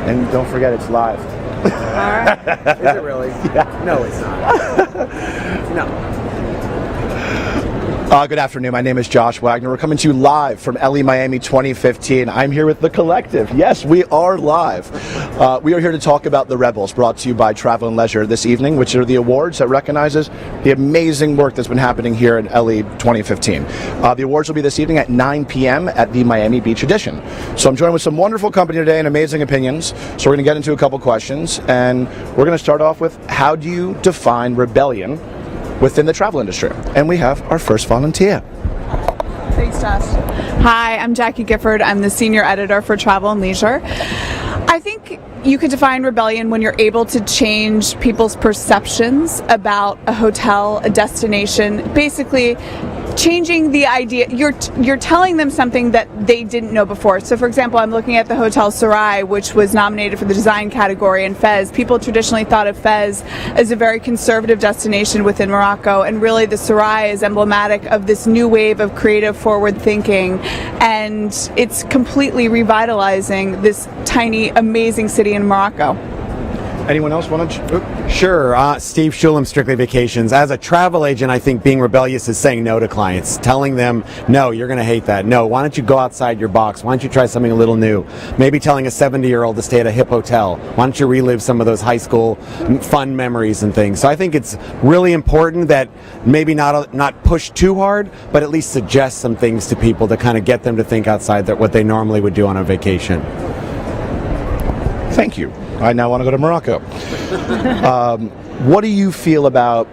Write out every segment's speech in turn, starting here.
And don't forget, it's live. All right. Is it really? Yeah. No, it's not. No. Good afternoon. My name is Josh Wagner. We're coming to you live from LE Miami 2015. I'm here with the collective. Yes, we are live. We are here to talk about the Rebels, brought to you by Travel+Leisure this evening, which are the awards that recognizes the amazing work that's been happening here in LE 2015. The awards will be this evening at 9 p.m. at the Miami Beach Edition. So I'm joined with some wonderful company today and amazing opinions. So we're going to get into a couple questions, and we're going to start off with, how do you define rebellion within the travel industry? And we have our first volunteer. Thanks, Josh. Hi, I'm Jacqueline Gifford. I'm the senior editor for Travel+Leisure. I think you could define rebellion when you're able to change people's perceptions about a hotel, a destination, basically changing the idea. You're telling them something that they didn't know before. So for example, I'm looking at the Hotel Sarai, which was nominated for the design category in Fez. People traditionally thought of Fez as a very conservative destination within Morocco, and really the Sarai is emblematic of this new wave of creative forward thinking, and it's completely revitalizing this tiny, amazing city in Morocco. Anyone else want to? Sure. Steve Shulam, Strictly Vacations. As a travel agent, I think being rebellious is saying no to clients, telling them, no, you're going to hate that. No, why don't you go outside your box? Why don't you try something a little new? Maybe telling a 70-year-old to stay at a hip hotel. Why don't you relive some of those high school fun memories and things? So I think it's really important that maybe not push too hard, but at least suggest some things to people to kind of get them to think outside what they normally would do on a vacation. Thank you. I now want to go to Morocco. What do you feel about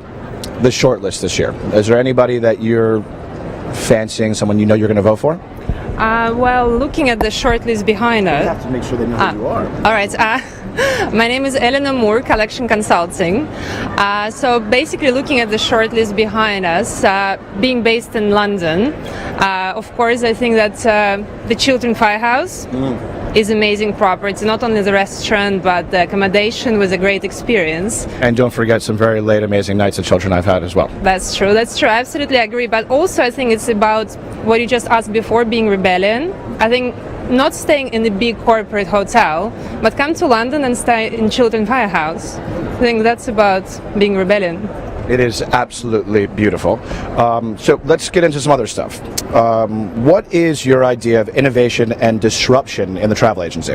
the shortlist this year? Is there anybody that you're fancying, someone you know you're going to vote for? Well, looking at the shortlist behind us. You have to make sure they know who you are. All right. My name is Eleanor Moore, Collection Consulting. So basically looking at the shortlist behind us, being based in London, of course I think that the Chiltern Firehouse is amazing property. Not only the restaurant, but the accommodation was a great experience. And don't forget some very late amazing nights at Children I've had as well. That's true, I absolutely agree. But also I think it's about what you just asked before, being rebellion. I think not staying in a big corporate hotel, but come to London and stay in Chiltern Firehouse. I think that's about being rebellion. It is absolutely beautiful. So let's get into some other stuff. What is your idea of innovation and disruption in the travel agency?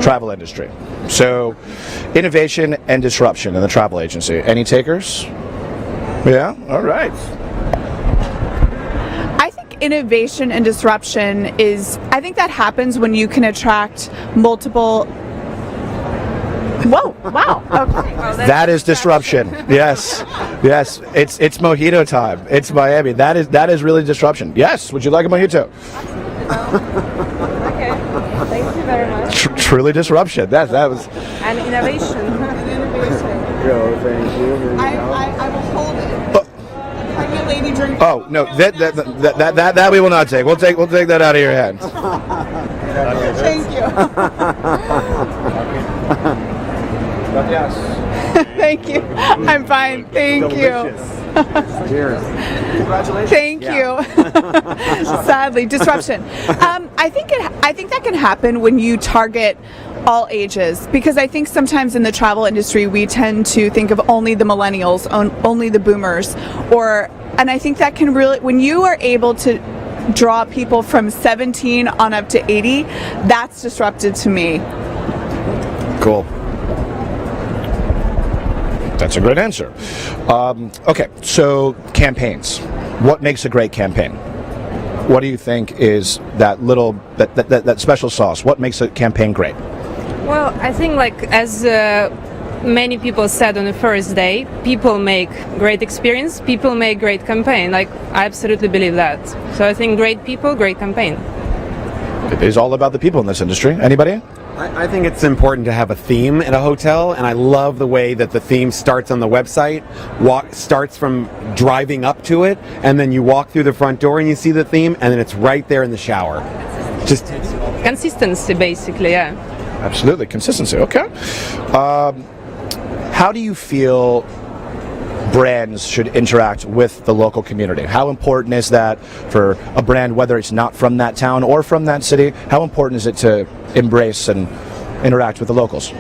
Travel industry. So innovation and disruption in the travel agency. Any takers? Yeah? All right. I think innovation and disruption I think that happens when you can attract multiple. Whoa! Wow. Okay. That is disruption. Yes, yes. It's mojito time. It's Miami. That is really disruption. Yes. Would you like a mojito? Okay. Thank you very much. Truly disruption. That was. And innovation. Yo, thank you. I will hold it. Pregnant lady drink. Oh no! That we will not take. We'll take that out of your hands. Thank you. Yes. Thank you. I'm fine. Thank you. Cheers. Congratulations. Thank you. Sadly, disruption. I think that can happen when you target all ages, because I think sometimes in the travel industry we tend to think of only the millennials, only the boomers, and I think that can really, when you are able to draw people from 17 on up to 80, that's disruptive to me. Cool. That's a great answer. Okay, so campaigns. What makes a great campaign? What do you think is that special sauce? What makes a campaign great? Well, I think as many people said on the first day, people make great experience, people make great campaign. I absolutely believe that. So I think great people, great campaign. It is all about the people in this industry. Anybody? I think it's important to have a theme at a hotel, and I love the way that the theme starts on the website, starts from driving up to it, and then you walk through the front door and you see the theme, and then it's right there in the shower. Just consistency, basically, yeah. Absolutely, consistency. Okay. How do you feel brands should interact with the local community? How important is that for a brand, whether it's not from that town or from that city? How important is it to embrace and interact with the locals?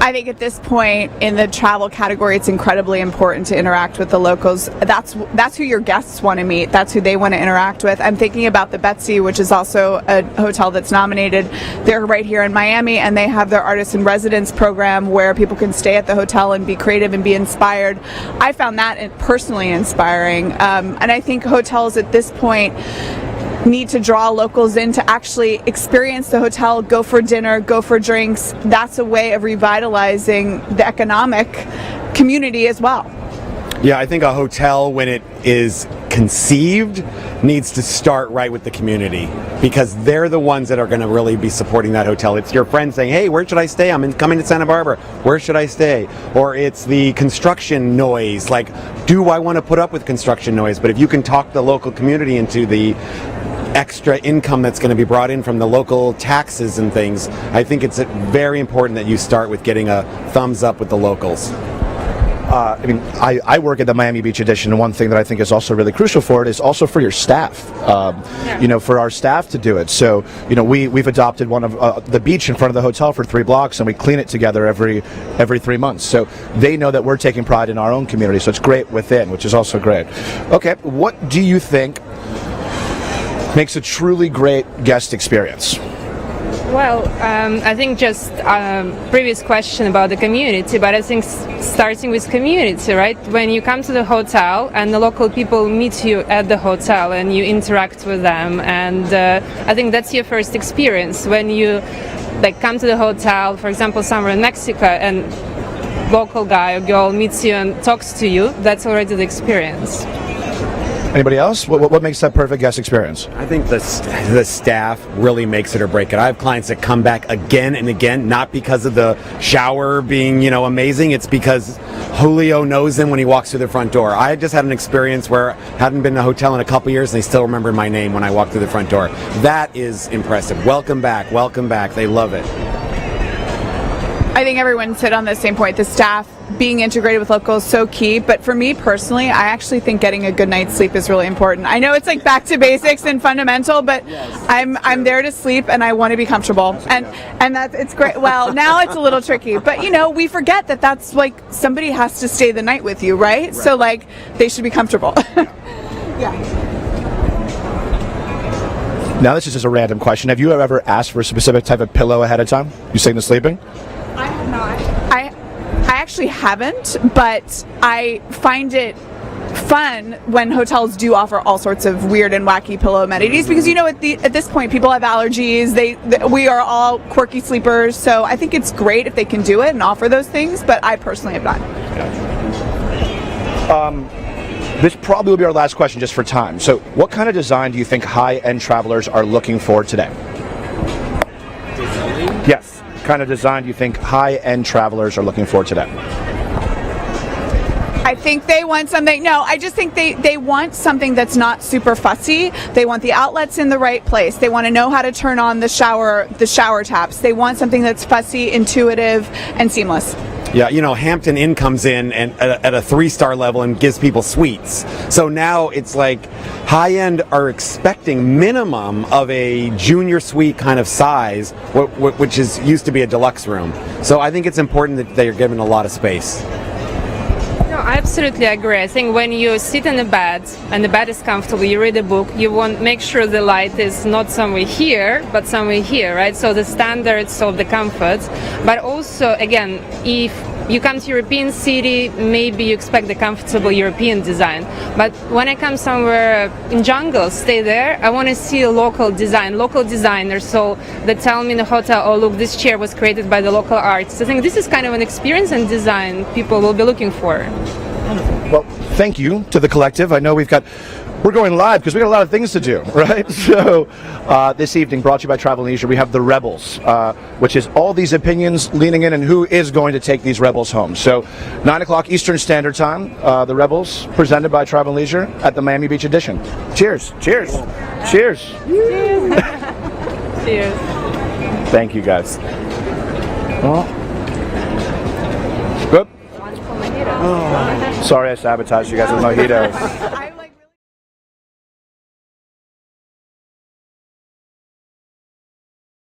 I think at this point in the travel category, it's incredibly important to interact with the locals. That's who your guests want to meet. That's who they want to interact with. I'm thinking about the Betsy, which is also a hotel that's nominated. They're right here in Miami, and they have their Artist in Residence program where people can stay at the hotel and be creative and be inspired. I found that personally inspiring. And I think hotels at this point need to draw locals in to actually experience the hotel, go for dinner, go for drinks. That's a way of revitalizing the economic community as well. Yeah, I think a hotel, when it is conceived, needs to start right with the community, because they're the ones that are going to really be supporting that hotel. It's your friend saying, hey, where should I stay? Coming to Santa Barbara. Where should I stay? Or it's the construction noise. Like, do I want to put up with construction noise? But if you can talk the local community into the extra income that's going to be brought in from the local taxes and things, I think it's very important that you start with getting a thumbs up with the locals. I work at the Miami Beach Edition, and one thing that I think is also really crucial for it is also for your staff. For our staff to do it. So, we've adopted one of the beach in front of the hotel for 3 blocks, and we clean it together every 3 months. So they know that we're taking pride in our own community. So it's great within, which is also great. Okay, what do you think makes a truly great guest experience? Well, I think just previous question about the community, but I think starting with community, right? When you come to the hotel and the local people meet you at the hotel and you interact with them, and I think that's your first experience. When you come to the hotel, for example, somewhere in Mexico, and local guy or girl meets you and talks to you, that's already the experience. Anybody else? What makes that perfect guest experience? I think the staff really makes it or break it. I have clients that come back again and again, not because of the shower being, amazing. It's because Julio knows them when he walks through the front door. I just had an experience where I hadn't been in a hotel in a couple years, and they still remember my name when I walked through the front door. That is impressive. Welcome back. Welcome back. They love it. I think everyone's hit on the same point. The staff being integrated with locals is so key. But for me personally, I actually think getting a good night's sleep is really important. I know it's back to basics and fundamental, but I'm there to sleep and I want to be comfortable. And it's great. Well, now it's a little tricky, but we forget that that's somebody has to stay the night with you, right? So they should be comfortable. Yeah. Now this is just a random question. Have you ever asked for a specific type of pillow ahead of time? You saying to sleeping? I have not. I actually haven't, but I find it fun when hotels do offer all sorts of weird and wacky pillow amenities, because at this point people have allergies. We are all quirky sleepers, so I think it's great if they can do it and offer those things. But I personally have not. This probably will be our last question just for time. So, what kind of design do you think high-end travelers are looking for today? Yes. Kind of design do you think high-end travelers are looking for today? I think they want something. No, I just think they want something that's not super fussy. They want the outlets in the right place. They want to know how to turn on the shower taps. They want something that's fussy, intuitive, and seamless. Yeah, Hampton Inn comes in and at a 3-star level and gives people suites. So now it's high-end are expecting minimum of a junior suite kind of size, which used to be a deluxe room. So I think it's important that they are given a lot of space. No, I absolutely agree. I think when you sit in a bed and the bed is comfortable, you read a book, you want to make sure the light is not somewhere here, but somewhere here, right? So the standards of the comfort. But also, again, if you come to European city, maybe you expect the comfortable European design. But when I come somewhere in jungle, stay there, I want to see a local design, local designers. So they tell me in the hotel, oh look, this chair was created by the local artist. I think this is kind of an experience and design people will be looking for. Well, thank you to the collective. I know we're going live because we got a lot of things to do, right? So this evening, brought to you by Travel+Leisure, we have the Rebels, which is all these opinions leaning in and who is going to take these Rebels home. So 9 o'clock Eastern Standard Time, the Rebels, presented by Travel+Leisure at the Miami Beach Edition. Cheers. Cheers. Cheers. Cheers. Cheers. Thank you, guys. Well, good. Oh, sorry I sabotaged you guys with mojitos.